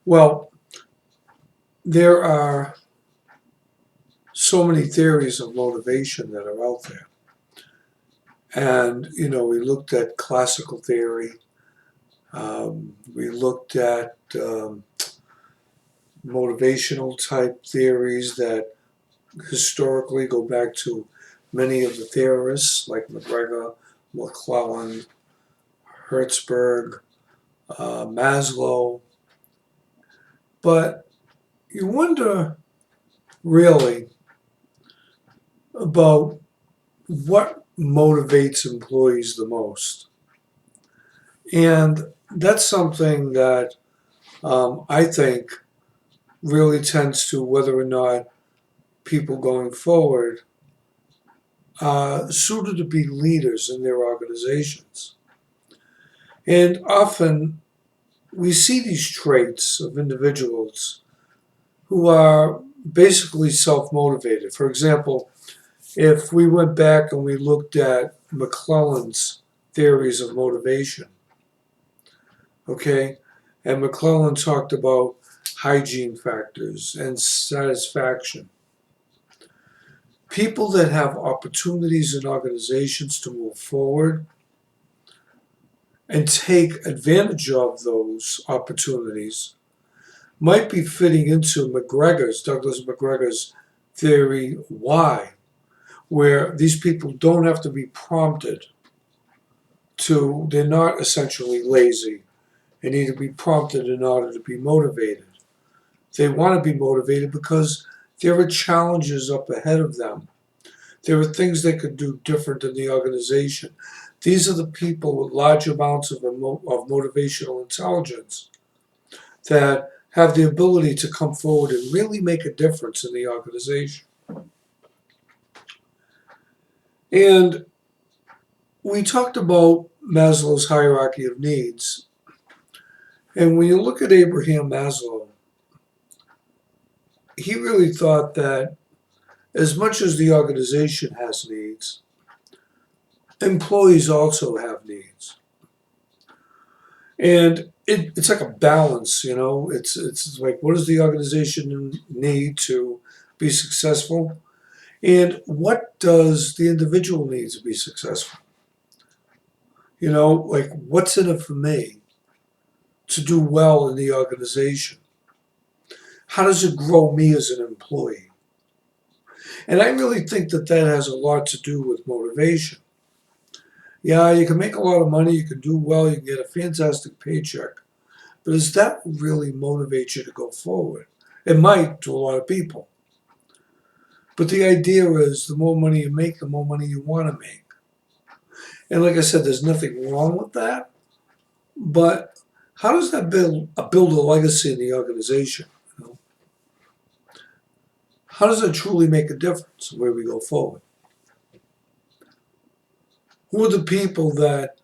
Well, there are so many theories of motivation that are out there. And, we looked at classical theory, we looked at motivational type theories that historically go back to many of the theorists like McGregor, McClellan, Hertzberg, Maslow. But you wonder really about what motivates employees the most. And that's something that I think really tends to whether or not people going forward are suited to be leaders in their organizations. And often we see these traits of individuals who are basically self motivated. For example, if we went back and we looked at McClellan's theories of motivation, okay, and McClellan talked about hygiene factors and satisfaction. People that have opportunities in organizations to move forward and take advantage of those opportunities might be fitting into Douglas McGregor's theory why, where these people don't have to be prompted they're not essentially lazy and need to be prompted in order to be motivated. They want to be motivated because there are challenges up ahead of them. There are things they could do different in the organization. These are the people with large amounts of motivational intelligence that have the ability to come forward and really make a difference in the organization. And we talked about Maslow's hierarchy of needs. And when you look at Abraham Maslow, he really thought that as much as the organization has needs, employees also have needs. And it's like a balance, It's like, what does the organization need to be successful? And what does the individual need to be successful? Like, what's in it for me to do well in the organization? How does it grow me as an employee? And I really think that that has a lot to do with motivation. Yeah, you can make a lot of money, you can do well, you can get a fantastic paycheck. But does that really motivate you to go forward? It might to a lot of people. But the idea is the more money you make, the more money you want to make. And like I said, there's nothing wrong with that. But how does that build a legacy in the organization? How does it truly make a difference where we go forward? Who are the people that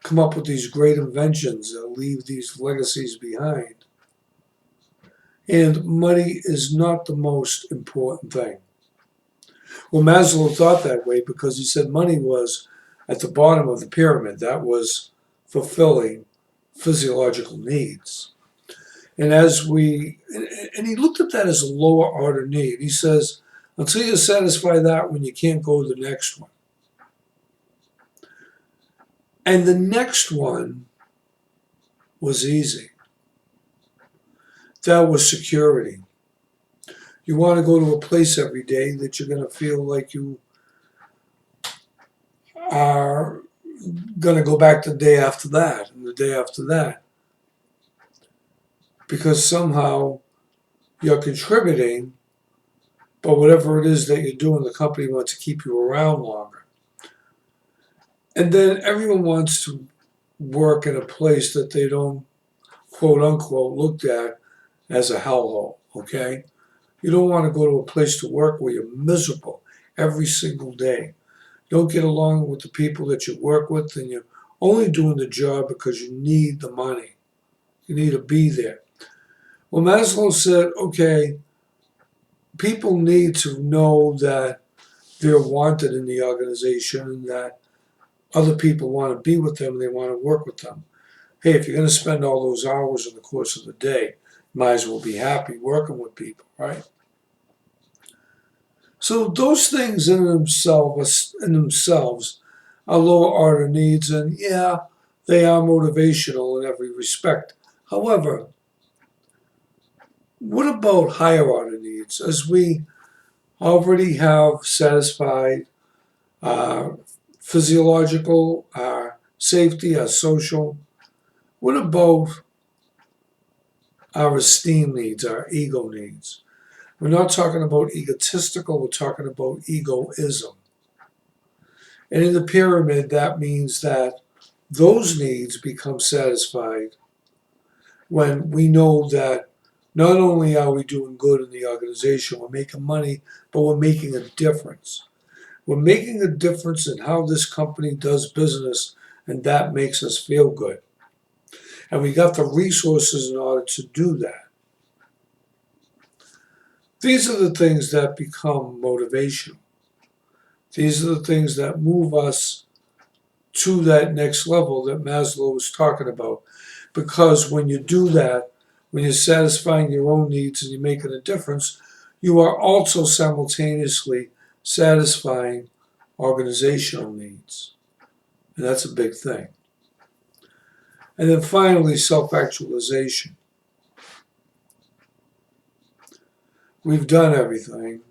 come up with these great inventions that leave these legacies behind? And money is not the most important thing. Well, Maslow thought that way because he said money was at the bottom of the pyramid. That was fulfilling physiological needs. And and he looked at that as a lower order need. He says, until you satisfy that one, you can't go to the next one. And the next one was easy. That was security. You want to go to a place every day that you're going to feel like you are going to go back the day after that and the day after that. Because somehow you're contributing, but whatever it is that you're doing, the company wants to keep you around longer. And then everyone wants to work in a place that they don't, quote unquote, looked at as a hellhole, okay? You don't want to go to a place to work where you're miserable every single day. You don't get along with the people that you work with, and you're only doing the job because you need the money. You need to be there. Well, Maslow said, okay, people need to know that they're wanted in the organization and that other people want to be with them and they want to work with them. Hey, if you're going to spend all those hours in the course of the day, might as well be happy working with people, right? So those things in themselves are lower order needs, and yeah, they are motivational in every respect. However, what about higher order needs? As we already have satisfied our physiological, our safety, our social, what about our esteem needs, our ego needs? We're not talking about egotistical, we're talking about egoism. And in the pyramid, that means that those needs become satisfied when we know that not only are we doing good in the organization, we're making money, but we're making a difference. We're making a difference in how this company does business, and that makes us feel good. And we got the resources in order to do that. These are the things that become motivational. These are the things that move us to that next level that Maslow was talking about. Because when you do that, when you're satisfying your own needs and you're making a difference, you are also simultaneously satisfying organizational needs. And that's a big thing. And then finally, self-actualization. We've done everything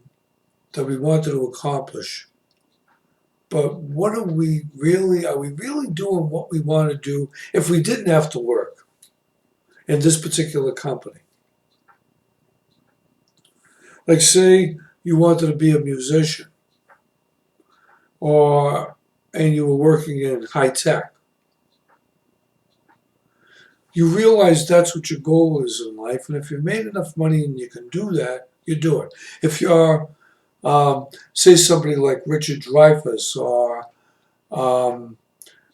that we wanted to accomplish. But what are we really doing what we want to do if we didn't have to work in this particular company? Like say you wanted to be a musician and you were working in high tech. You realize that's what your goal is in life, and if you've made enough money and you can do that, you do it. If you're, say, somebody like Richard Dreyfuss or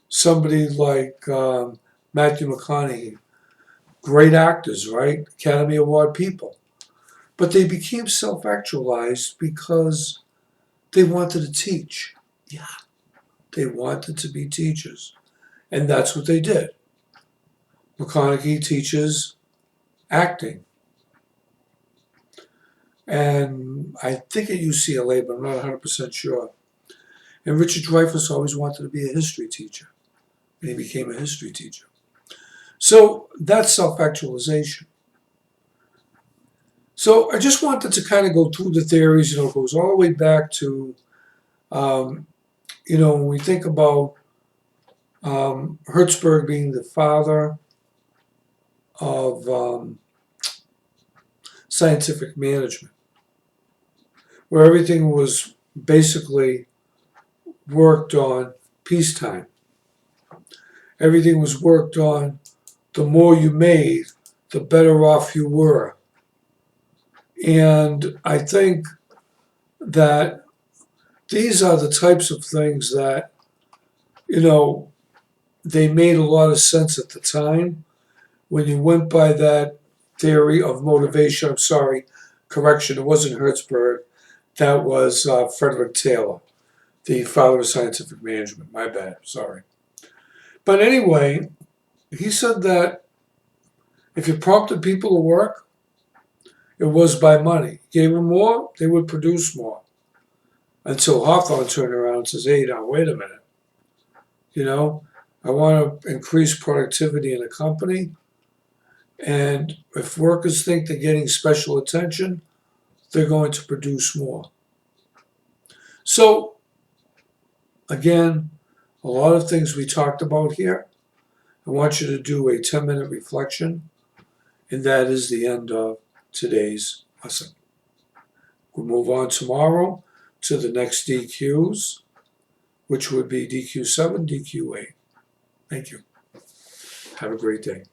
somebody like Matthew McConaughey, great actors, right? Academy Award people. But they became self-actualized because they wanted to teach. Yeah, they wanted to be teachers. And that's what they did. McConaughey teaches acting. And I think at UCLA, but I'm not 100% sure. And Richard Dreyfuss always wanted to be a history teacher. And he became a history teacher. So that's self-actualization. So I just wanted to kind of go through the theories. It goes all the way back to, when we think about Hertzberg being the father of scientific management, where everything was basically worked on peacetime. Everything was worked on the more you made, the better off you were. And I think that these are the types of things that, they made a lot of sense at the time when you went by that theory of motivation. I'm sorry, correction, it wasn't Hertzberg. That was Frederick Taylor, the father of scientific management. My bad, sorry. But anyway, he said that if you prompted people to work, it was by money. Gave them more, they would produce more. Until Hawthorne turned around and says, hey, now, wait a minute. I want to increase productivity in a company. And if workers think they're getting special attention, they're going to produce more. So, again, a lot of things we talked about here. I want you to do a 10-minute reflection, and that is the end of today's lesson. We'll move on tomorrow to the next DQs, which would be DQ7, DQ8. Thank you. Have a great day.